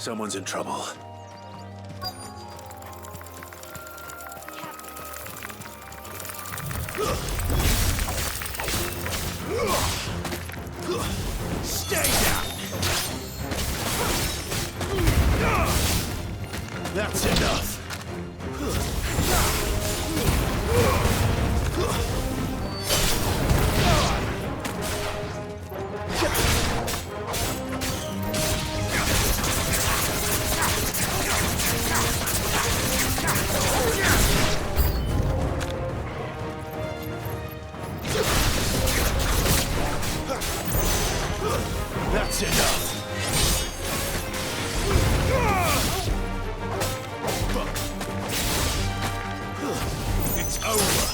Someone's in trouble. Stay down! That's enough! That's enough! It's over!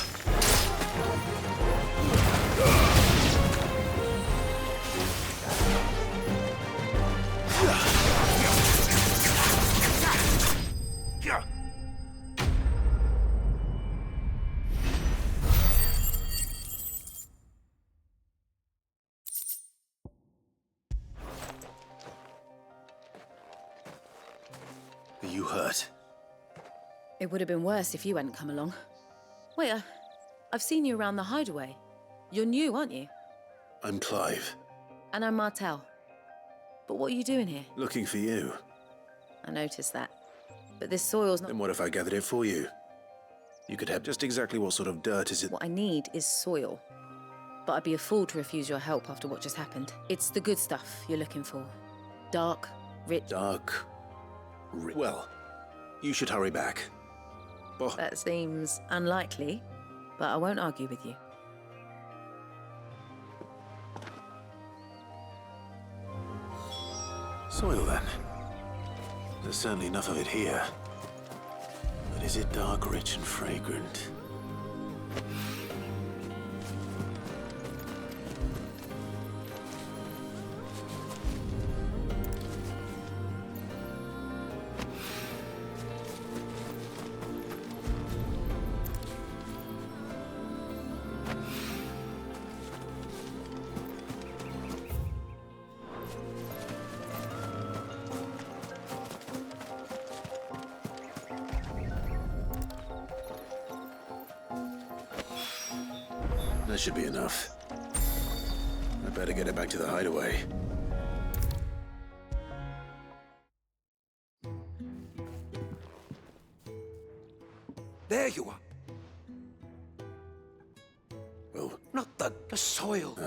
Are you hurt? It would have been worse if you hadn't come along. Wait, I've seen you around the hideaway. You're new, aren't you? I'm Clive. And I'm Martel. But what are you doing here? Looking for you. I noticed that. But this soil's not... Then what if I gathered it for you? You could have just exactly what sort of dirt is it? What I need is soil. But I'd be a fool to refuse your help after what just happened. It's the good stuff you're looking for. Dark, rich... Dark... Well, you should hurry back. Oh. That seems unlikely, but I won't argue with you. Soil, then. There's certainly enough of it here. But is it dark, rich, and fragrant? That should be enough. I better get it back to the hideaway. There you are. Oh. Not the soil.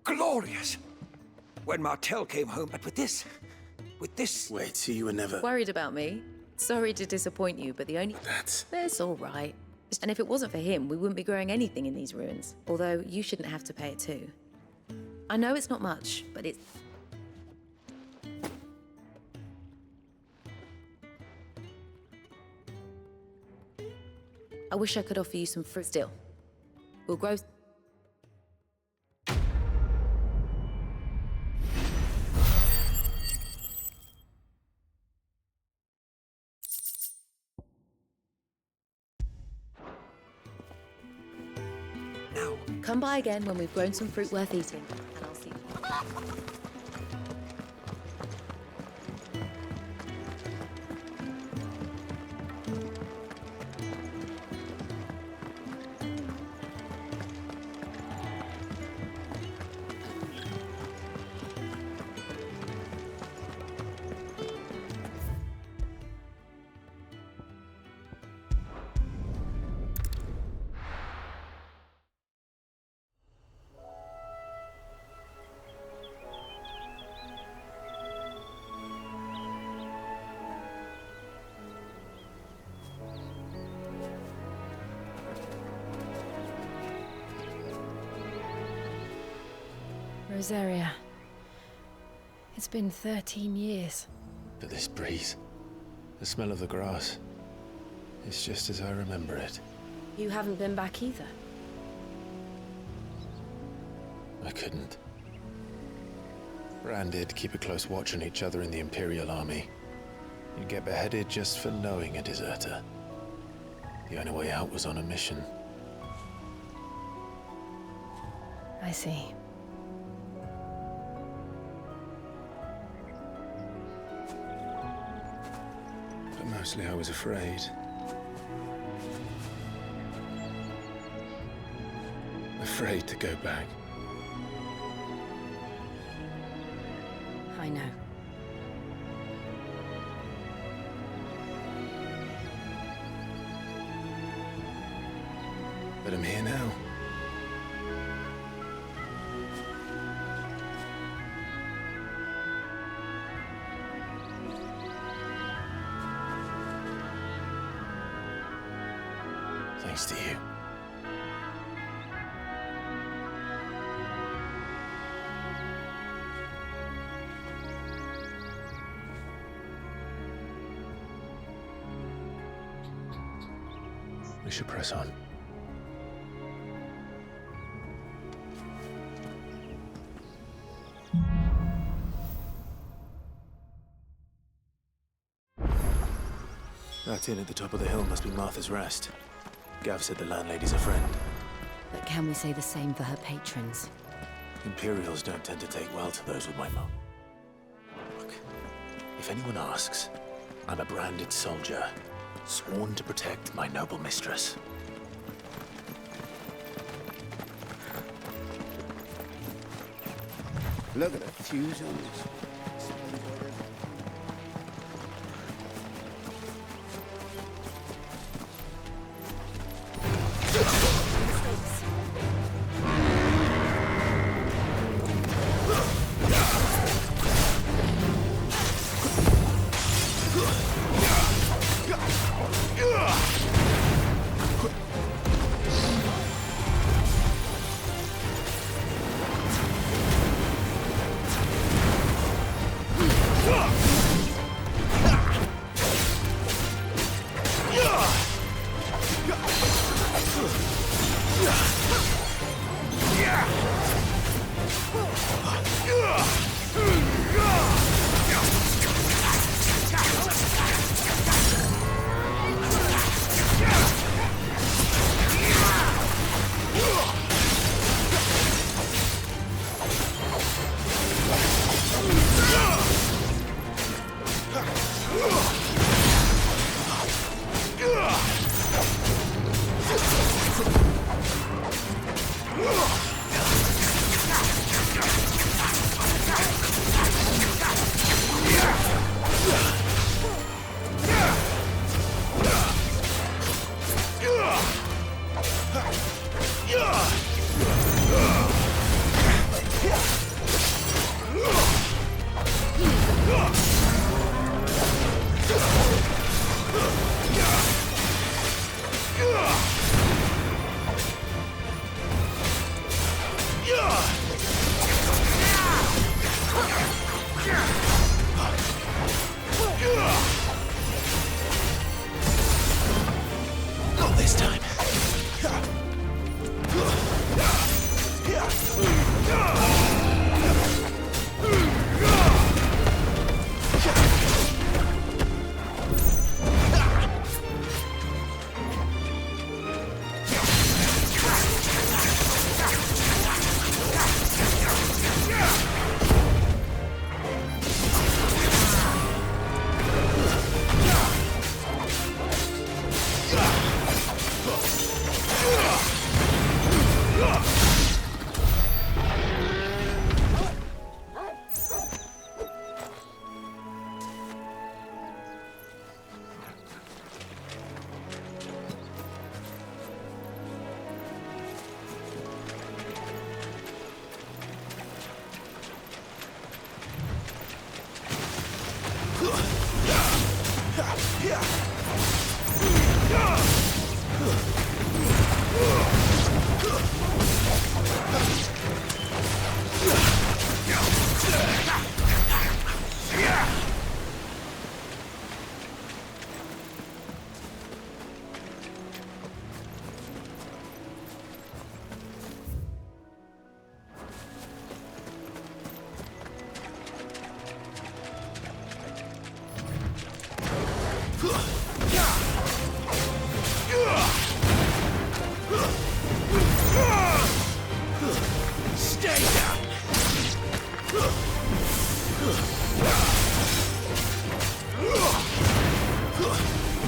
Glorious. When Martel came home, but with this... Wait, so you were never... Worried about me? Sorry to disappoint you, but the only... That's all right. And if it wasn't for him, we wouldn't be growing anything in these ruins. Although, you shouldn't have to pay it too. I know it's not much, but it's... I wish I could offer you some fruit still. We'll grow... Come by again when we've grown some fruit worth eating, and I'll see you. Rosaria. It's been 13 years. But this breeze, the smell of the grass, it's just as I remember it. You haven't been back either. I couldn't. Branded, keep a close watch on each other in the Imperial Army. You'd get beheaded just for knowing a deserter. The only way out was on a mission. I I see. But mostly I was afraid. Afraid to go back. I know. But I'm here now. Thanks to you. We should press on. That inn at the top of the hill must be Martha's Rest. Gav said the landlady's a friend. But can we say the same for her patrons? Imperials don't tend to take well to those with my mum. Look, if anyone asks, I'm a branded soldier, sworn to protect my noble mistress. Look at the fuse on this.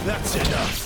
That's enough.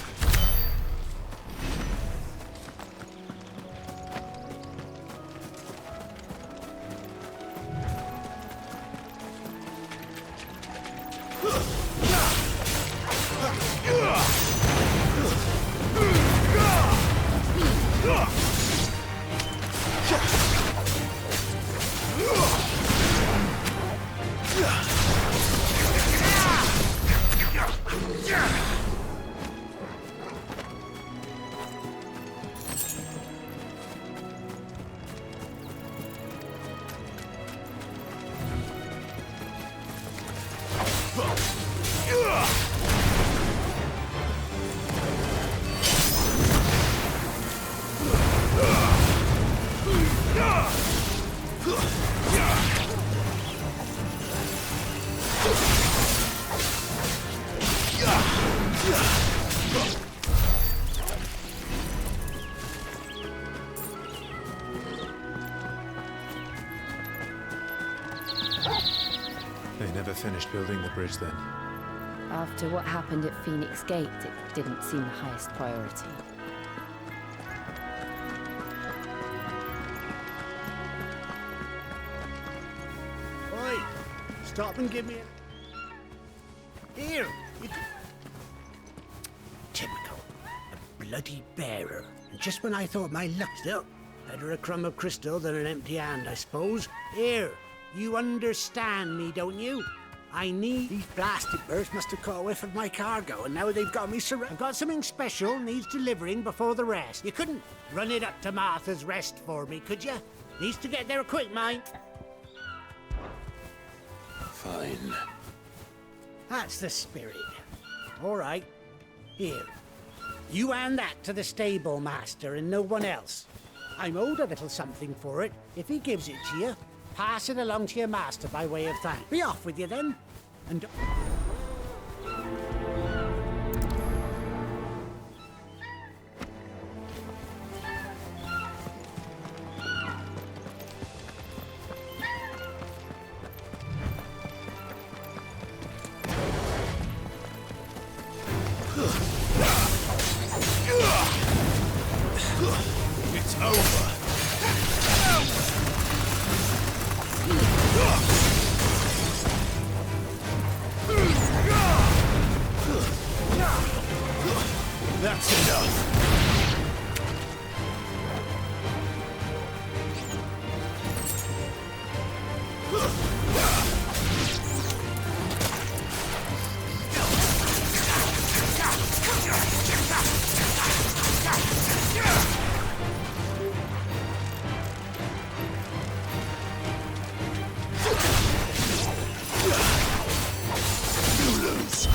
They never finished building the bridge then. After what happened at Phoenix Gate, it didn't seem the highest priority. Oi! Stop and give me a... Here! Typical. A bloody bearer. And just when I thought my luck's up, better a crumb of crystal than an empty hand, I suppose. Here! You understand me, don't you? I need... These blasted birds must have caught a whiff of my cargo, and now they've got me surrounded. I've got something special needs delivering before the rest. You couldn't run it up to Martha's Rest for me, could you? Needs to get there quick, mind. Fine. That's the spirit. All right. Here. You hand that to the stable master and no one else. I'm owed a little something for it. If he gives it to you, pass it along to your master by way of thanks. Be off with you then. And... It's over. That's enough. You lose.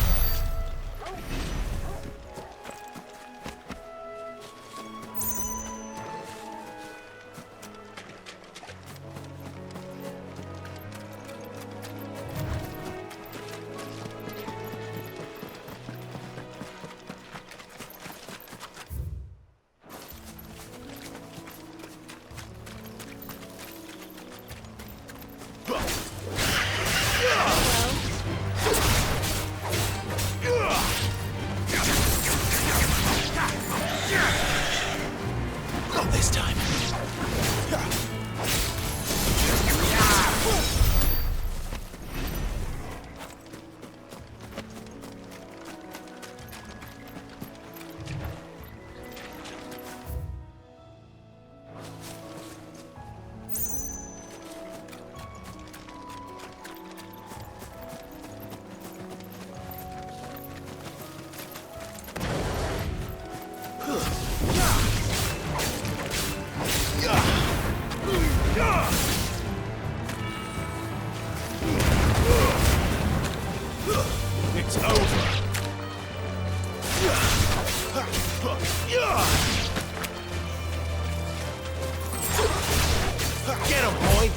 Not this time. It's over. Get him, boy.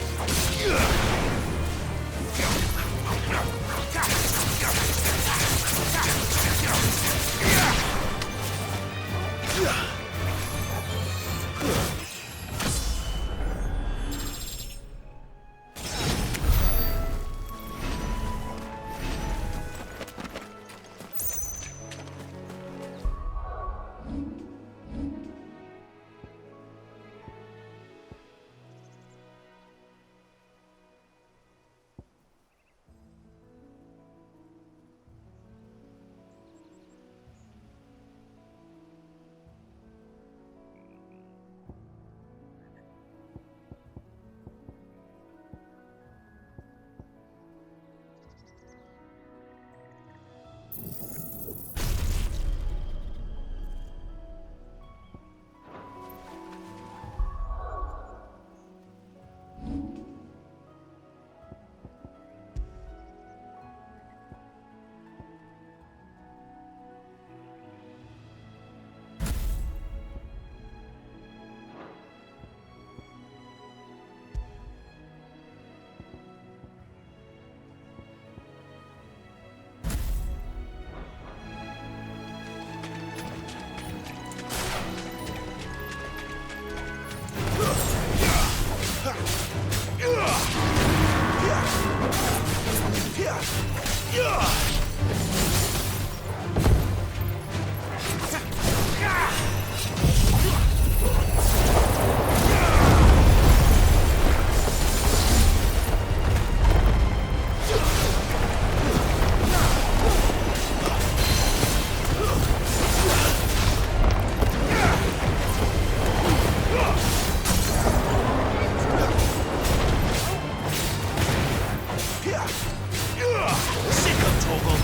Sick of Torgal!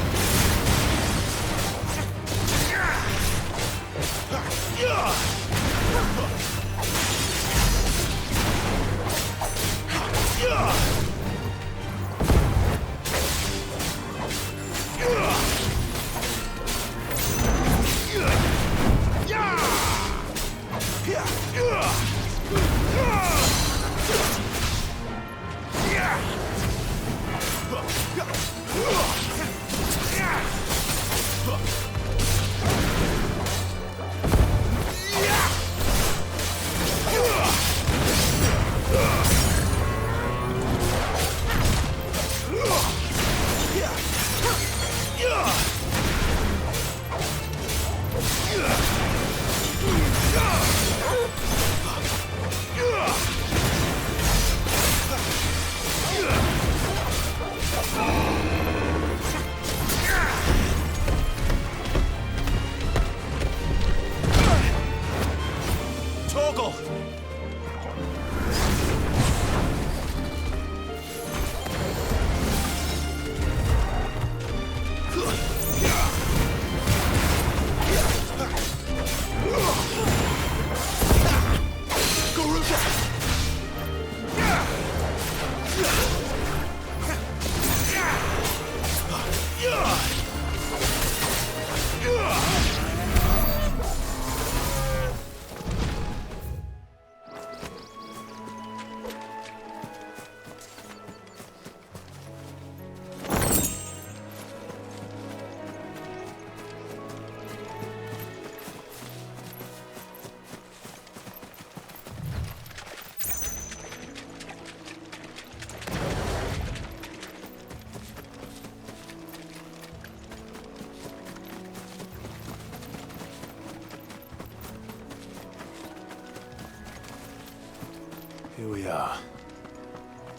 Here we are.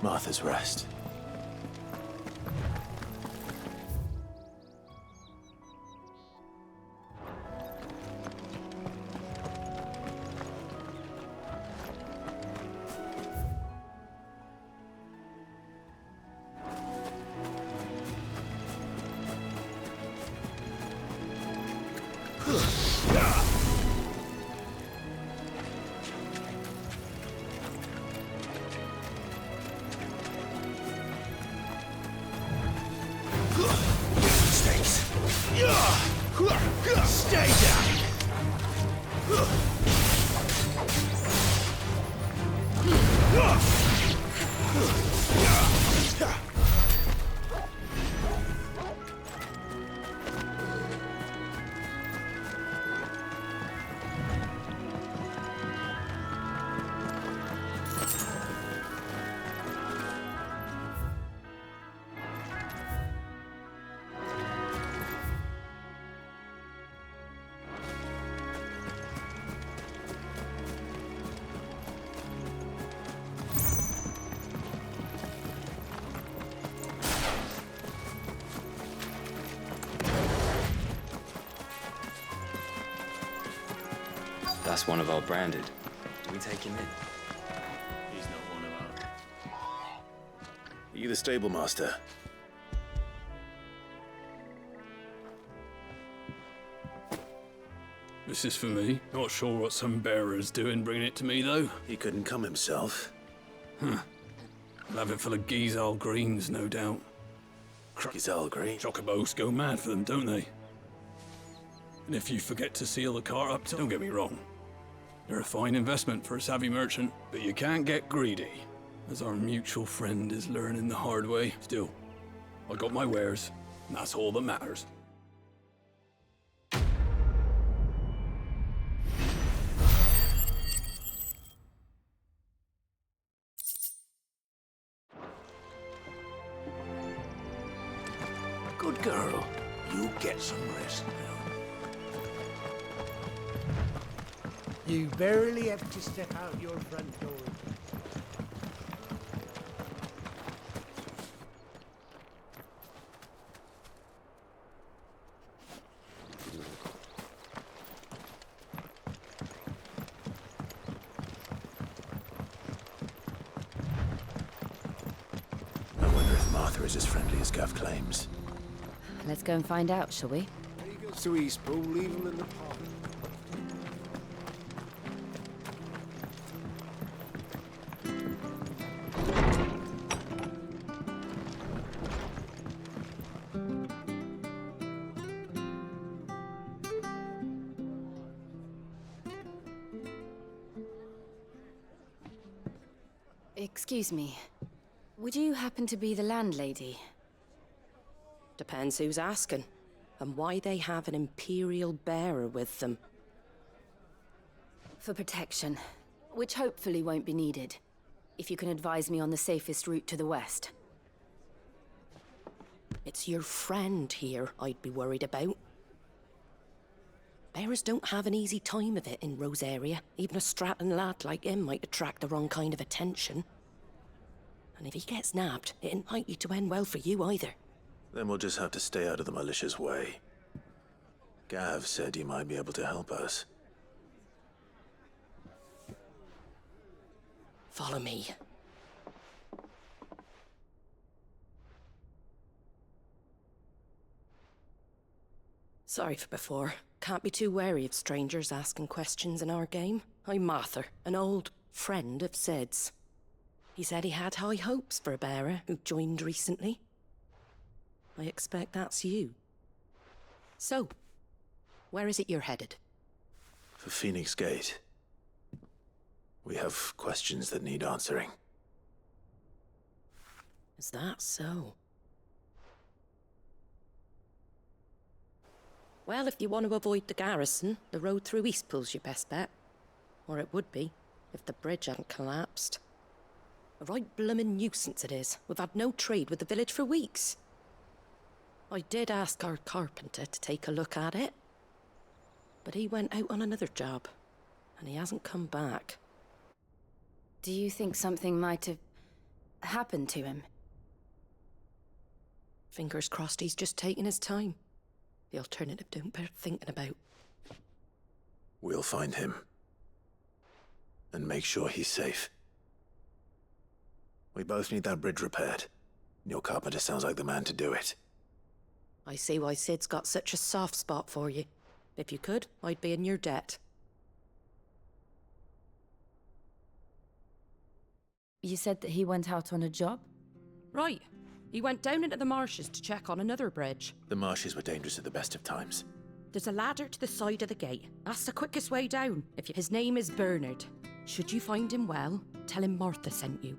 Martha's Rest. Stay down! That's one of our branded. Do we take him in? He's not one of our... Are you the stable master? This is for me. Not sure what some bearer's doing bringing it to me, though. He couldn't come himself. I'll have it full of Gizal greens, no doubt. Gizal green? Chocobos go mad for them, don't they? And if you forget to seal the cart up, don't get me wrong. They're a fine investment for a savvy merchant, but you can't get greedy, as our mutual friend is learning the hard way. Still, I got my wares, and that's all that matters. Good girl. You get some rest now. You barely have to step out your front door. Arthur is as friendly as Gav claims. Let's go and find out, shall we? He goes to Eastpool, leave him in the park. Excuse me. Would you happen to be the landlady? Depends who's asking, and why they have an Imperial bearer with them. For protection, which hopefully won't be needed. If you can advise me on the safest route to the west. It's your friend here I'd be worried about. Bearers don't have an easy time of it in Rose area. Even a Stratton lad like him might attract the wrong kind of attention. And if he gets nabbed, it ain't likely to end well for you either. Then we'll just have to stay out of the malicious way. Gav said he might be able to help us. Follow me. Sorry for before. Can't be too wary of strangers asking questions in our game. I'm Arthur, an old friend of Sid's. He said he had high hopes for a bearer who joined recently. I expect that's you. So, where is it you're headed? For Phoenix Gate. We have questions that need answering. Is that so? Well, if you want to avoid the garrison, the road through Eastpool's your best bet. Or it would be, if the bridge hadn't collapsed. A right bloomin' nuisance it is. We've had no trade with the village for weeks. I did ask our carpenter to take a look at it. But he went out on another job, and he hasn't come back. Do you think something might have happened to him? Fingers crossed he's just taking his time. The alternative don't bear thinking about. We'll find him. And make sure he's safe. We both need that bridge repaired. Your carpenter sounds like the man to do it. I see why Sid's got such a soft spot for you. If you could, I'd be in your debt. You said that he went out on a job? Right. He went down into the marshes to check on another bridge. The marshes were dangerous at the best of times. There's a ladder to the side of the gate. That's the quickest way down. His name is Bernard. Should you find him well, tell him Martha sent you.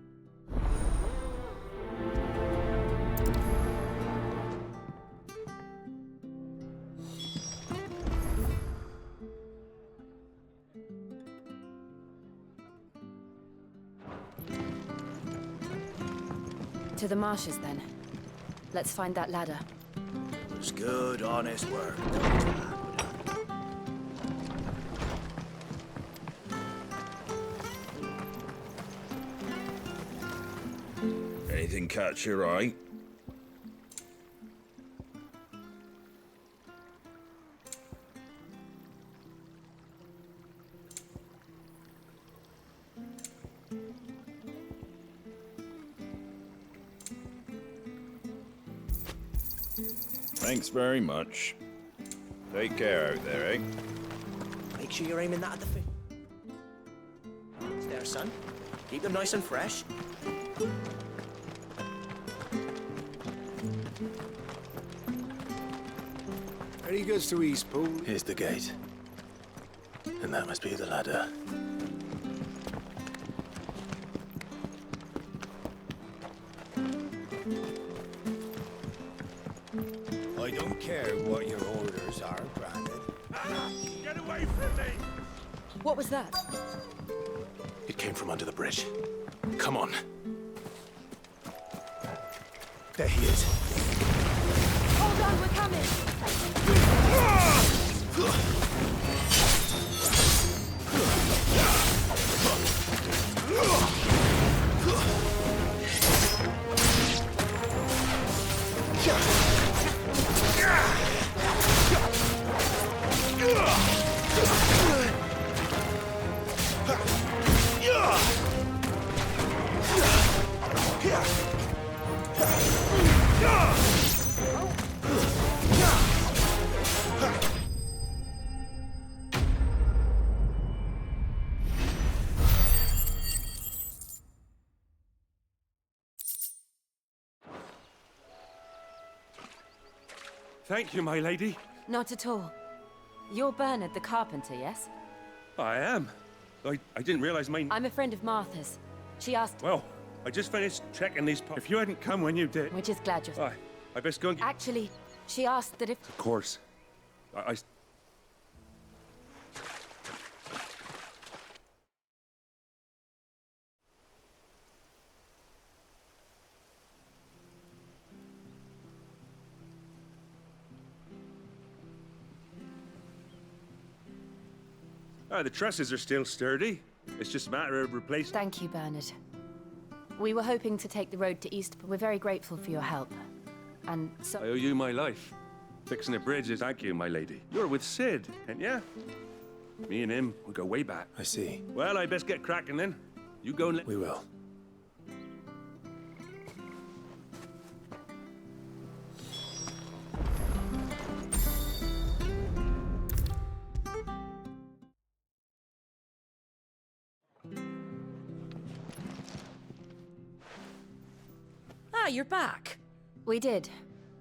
To the marshes, then. Let's find that ladder. It was good, honest work. Anything catch your eye? Thanks very much. Take care out there, eh? Make sure you're aiming that at the fish. There, son. Keep them nice and fresh. There he goes to Eastpool. Here's the gate. And that must be the ladder. I don't care what your orders are, Brandon. Get away from me! What was that? It came from under the bridge. Come on. There he is. Hold on, we're coming! Yeah. Thank you, my lady. Not at all. You're Bernard the carpenter, yes? I am. I didn't realize my... I'm a friend of Martha's. She asked... Well, I just finished checking these... If you hadn't come when you did... We're just glad you're... I best go and... Actually, she asked that if... Of course. The trusses are still sturdy. It's just a matter of replacing... Thank you, Bernard. We were hoping to take the road to East, but we're very grateful for your help. And so... I owe you my life. Fixing a bridge is... Thank you, my lady. You're with Sid, ain't ya? Me and him, we go way back. I see. Well, I best get cracking then. You go and let... We will. You're back. We did.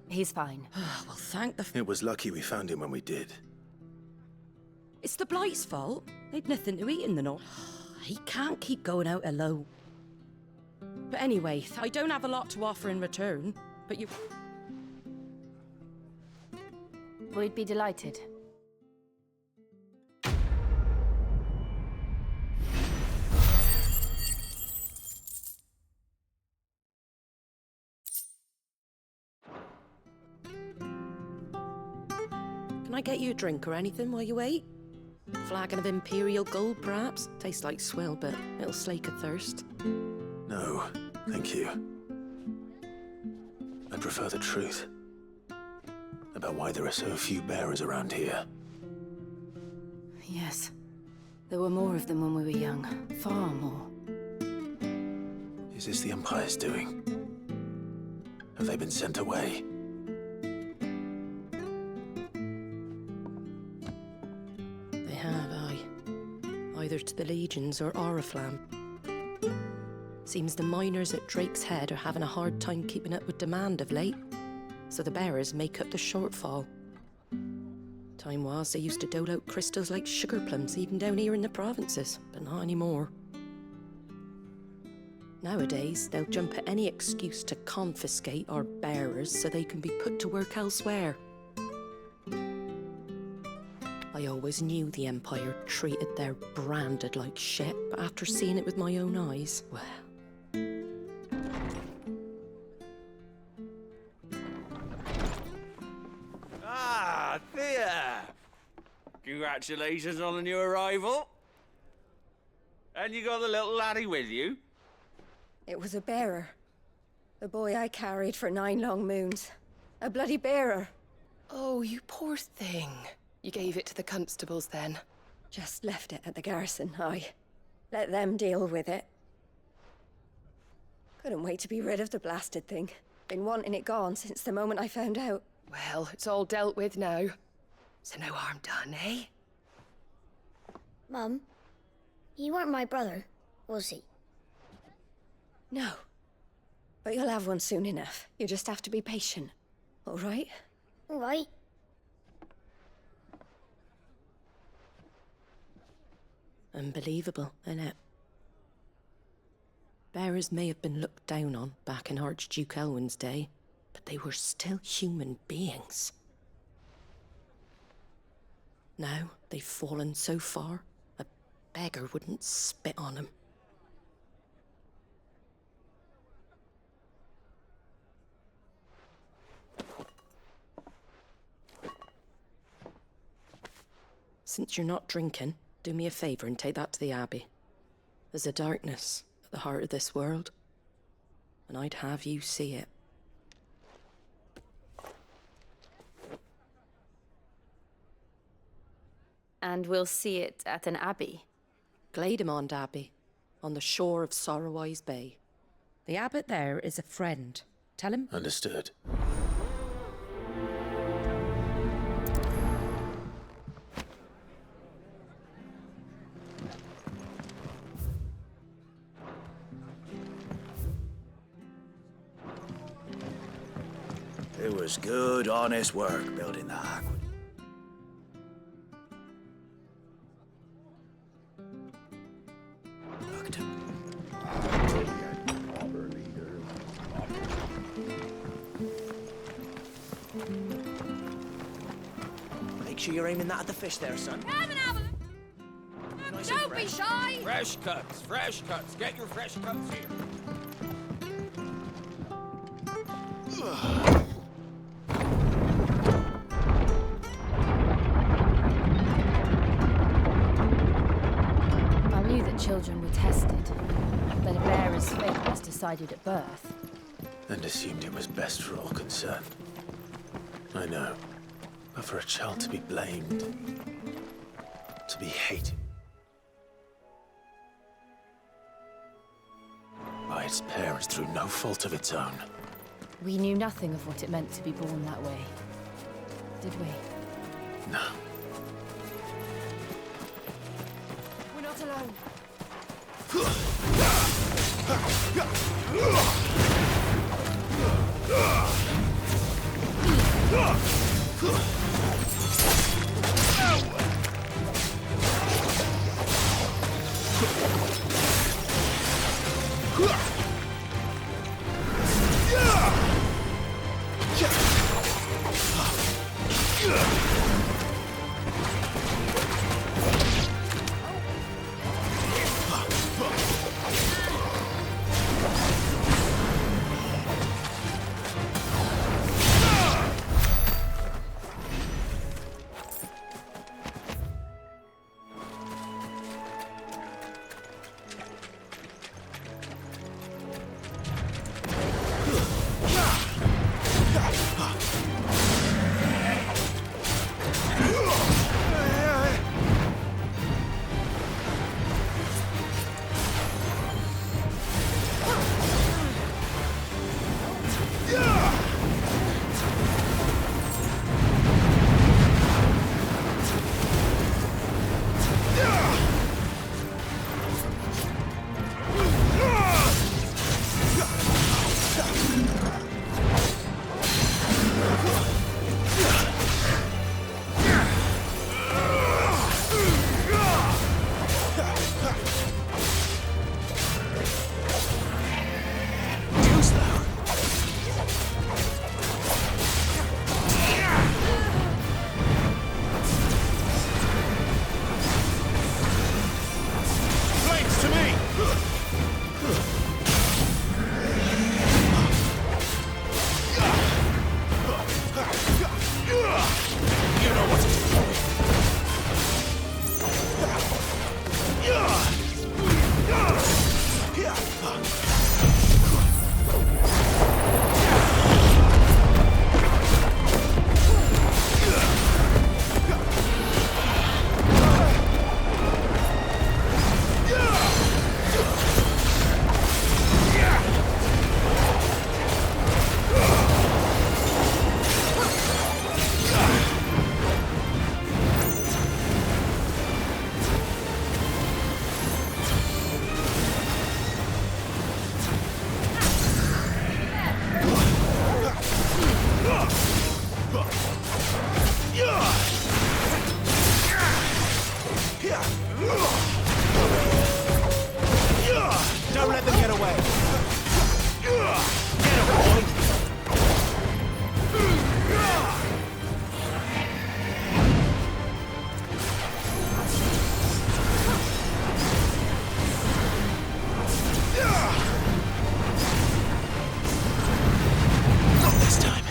He's fine. Well, thank the... It was lucky we found him when we did. It's the Blight's fault. They'd nothing to eat in the north. He can't keep going out alone. But anyway, I don't have a lot to offer in return, but you... We'd be delighted. Can I get you a drink or anything while you wait? Flagon of Imperial Gold, perhaps? Tastes like swill, but it'll slake a thirst. No, thank you. I prefer the truth. About why there are so few bearers around here. Yes. There were more of them when we were young. Far more. Is this the Empire's doing? Have they been sent away? Either to the Legions or Oriflamme. Seems the miners at Drake's Head are having a hard time keeping up with demand of late, so the bearers make up the shortfall. Time was they used to dole out crystals like sugar plums even down here in the provinces, but not anymore. Nowadays, they'll jump at any excuse to confiscate our bearers so they can be put to work elsewhere. I always knew the Empire treated their branded like shit, but after seeing it with my own eyes, well... Ah, Thea! Congratulations on the new arrival. And you got the little laddie with you? It was a bearer. The boy I carried for 9 long moons. A bloody bearer. Oh, you poor thing. You gave it to the constables, then? Just left it at the garrison, aye. Let them deal with it. Couldn't wait to be rid of the blasted thing. Been wanting it gone since the moment I found out. Well, it's all dealt with now. So no harm done, eh? Mum, you weren't my brother, was he? No. But you'll have one soon enough. You just have to be patient. All right? All right. Unbelievable, innit? Bearers may have been looked down on back in Archduke Elwin's day, but they were still human beings. Now they've fallen so far, a beggar wouldn't spit on them. Since you're not drinking, do me a favour and take that to the Abbey. There's a darkness at the heart of this world, and I'd have you see it. And we'll see it at an abbey? Glademond Abbey, on the shore of Sorrowwise Bay. The abbot there is a friend. Tell him. Understood. It was good, honest work building that aqueduct. Make sure you're aiming that at the fish there, son. Nice and Don't be fresh. shy! Fresh cuts, fresh cuts. Get your fresh cuts here. I knew that children were tested, that a bearer's fate was decided at birth. And assumed it was best for all concerned. I know. But for a child to be blamed, to be hated by its parents through no fault of its own. We knew nothing of what it meant to be born that way, did we? No. We're not alone. Don't let them get away. Get him, boy. Not this time.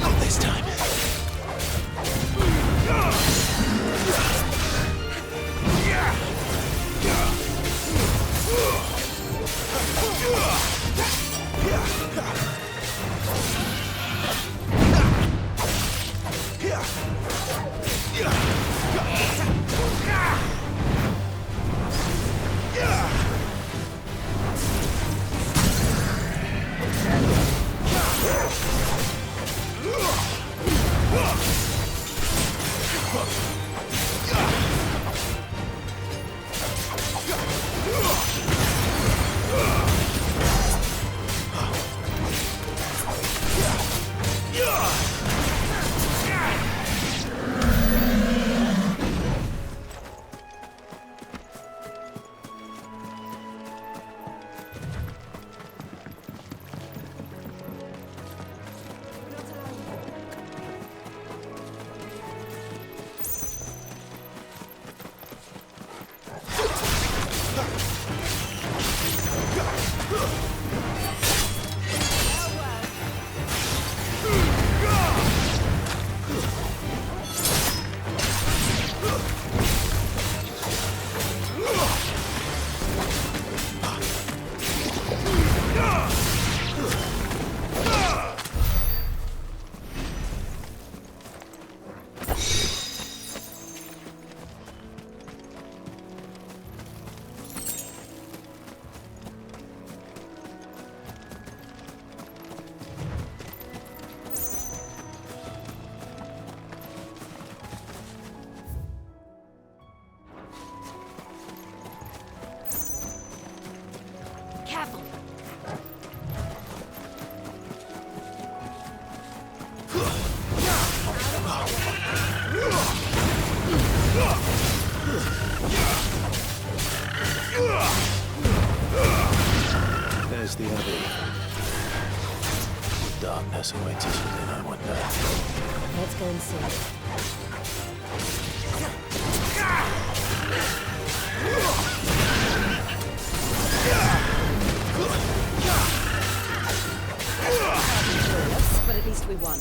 Not this time. There's the Abbey. Darkness awaits us within, I wonder. Let's go and see. But at least we won.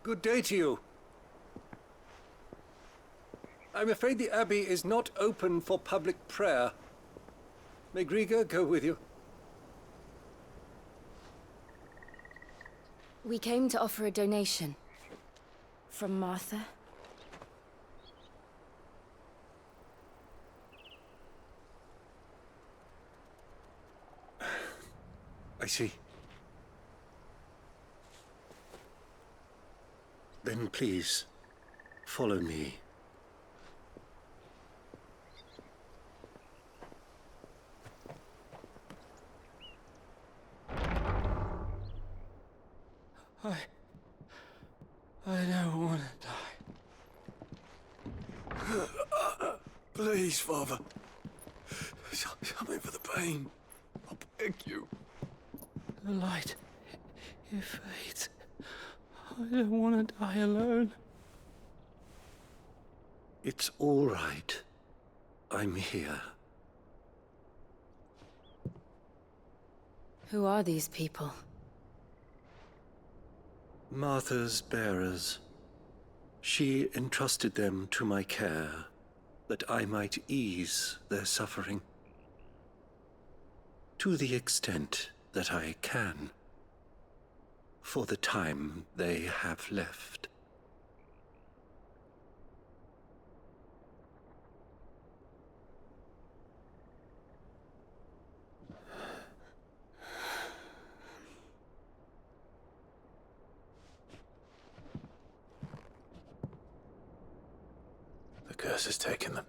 Good day to you. I'm afraid the Abbey is not open for public prayer. May Griga go with you? We came to offer a donation. From Martha. I see. Then please, follow me. I don't want to die. Please, Father. Something for the pain. beg you. The light, it fades. I don't want to die alone. It's all right. I'm here. Who are these people? Martha's bearers. She entrusted them to my care, that I might ease their suffering. To the extent that I can, for the time they have left. The curse has taken them.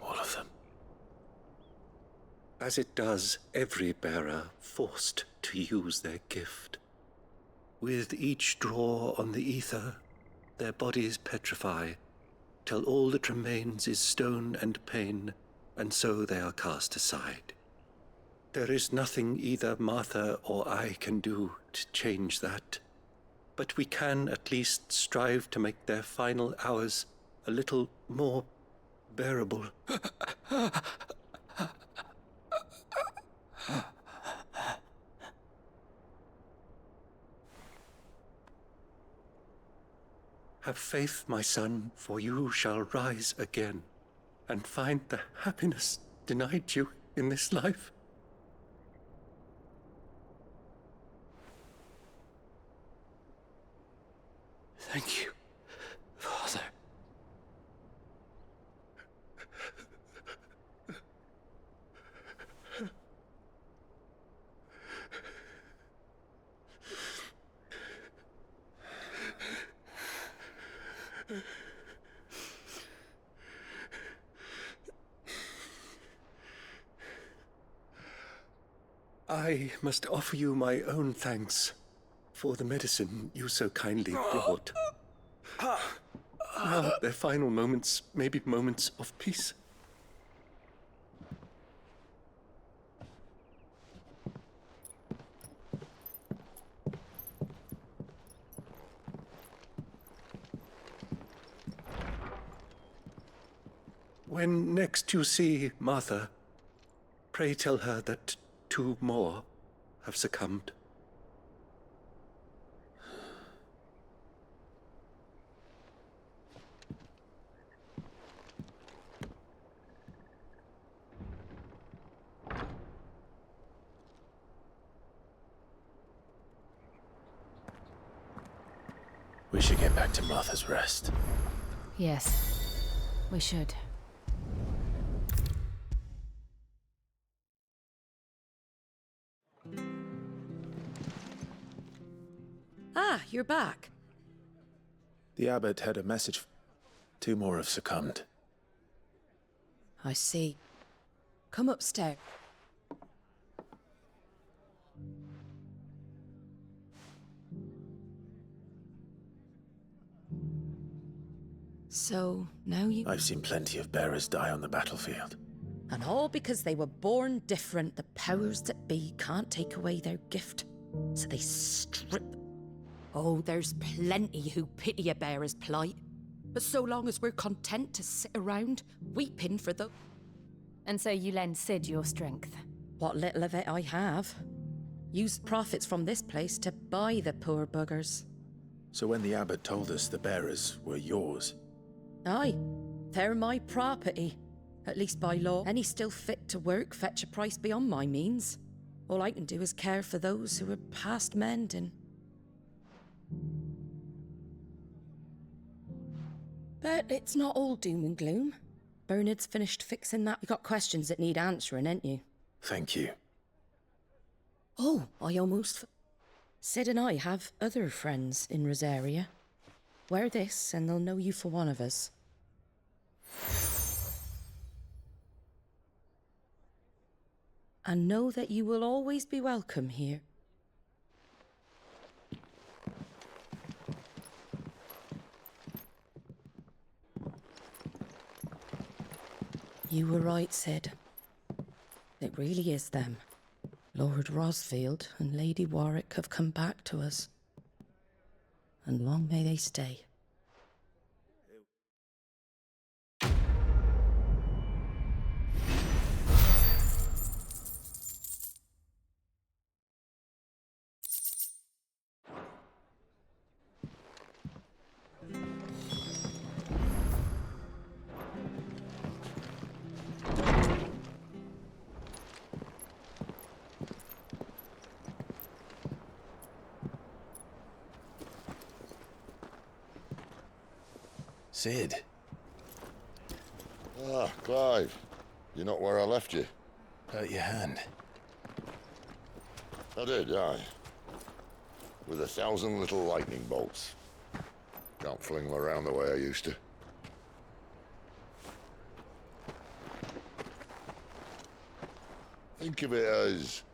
All of them. As it does every bearer forced to use their gift. With each draw on the ether, their bodies petrify, till all that remains is stone and pain, and so they are cast aside. There is nothing either Martha or I can do to change that, but we can at least strive to make their final hours a little more bearable. Have faith, my son, for you shall rise again and find the happiness denied you in this life. Thank you, Father. I must offer you my own thanks for the medicine you so kindly brought. Now their final moments may be moments of peace. When next you see Martha, pray tell her that 2 more have succumbed. We should get back to Martha's Rest. Yes, we should. Ah, you're back. The abbot had a message. 2 more have succumbed. I see. Come upstairs. So, now you... I've seen plenty of bearers die on the battlefield. And all because they were born different. The powers that be can't take away their gift. So they strip. Oh, there's plenty who pity a bearer's plight. But so long as we're content to sit around, weeping for the... And so you lend Sid your strength? What little of it I have. Used profits from this place to buy the poor buggers. So when the abbot told us the bearers were yours... Aye, they're my property. At least by law. Any still fit to work fetch a price beyond my means. All I can do is care for those who are past mending. But it's not all doom and gloom. Bernard's finished fixing that. You got questions that need answering, ain't you? Thank you. Oh, I almost... Sid and I have other friends in Rosaria. Wear this and they'll know you for one of us. And know that you will always be welcome here. You were right, Sid. It really is them. Lord Rosfield and Lady Warwick have come back to us. And long may they stay. Sid. Ah, Clive. You're not where I left you. Hurt your hand. I did, aye. With 1,000 little lightning bolts. Can't fling them around the way I used to. Think of it as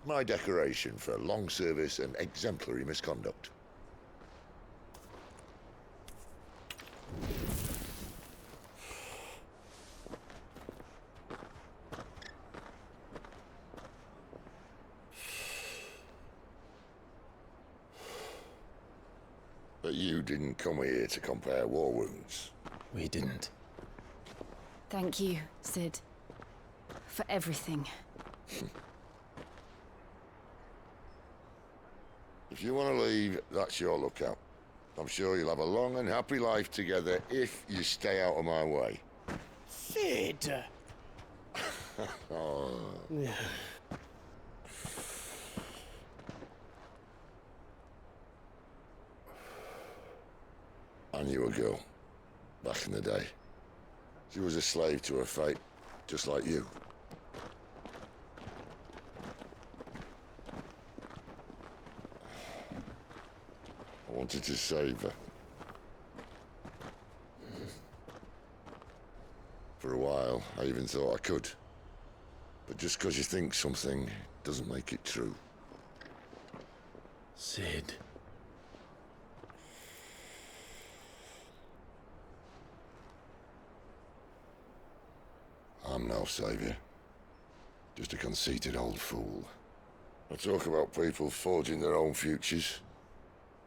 my decoration for long service and exemplary misconduct. But you didn't come here to compare war wounds. We didn't. Thank you, Sid. For everything. If you want to leave, that's your lookout. I'm sure you'll have a long and happy life together if you stay out of my way. Sid! Oh. I knew a girl, back in the day. She was a slave to her fate, just like you. I wanted to save her. For a while, I even thought I could. But just because you think something doesn't make it true. Sid. I'm no savior. Just a conceited old fool. I talk about people forging their own futures.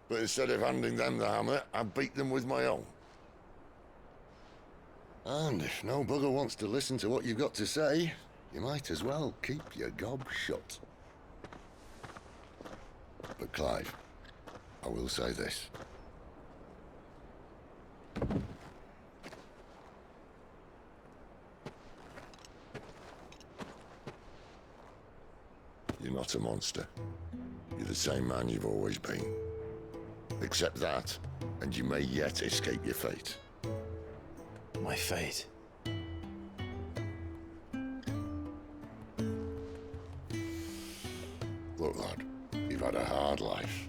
But instead of handing them the hammer, I beat them with my own. And if no bugger wants to listen to what you've got to say, you might as well keep your gob shut. But Clive, I will say this. You're not a monster. You're the same man you've always been. Accept that, and you may yet escape your fate. My fate? Look, lad, you've had a hard life.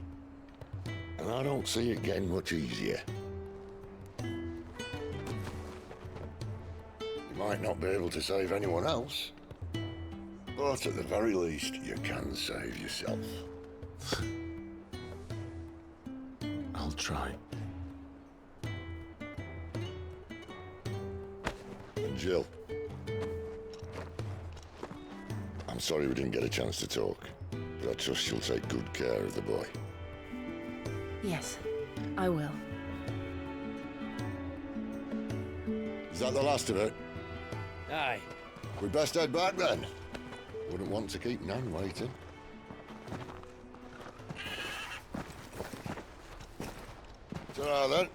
And I don't see it getting much easier. You might not be able to save anyone else, but at the very least, you can save yourself. I'll try. And Jill, I'm sorry we didn't get a chance to talk, but I trust you'll take good care of the boy. Yes, I will. Is that the last of it? Aye. We best head back then. Wouldn't want to keep Nan waiting. Ta-ra then.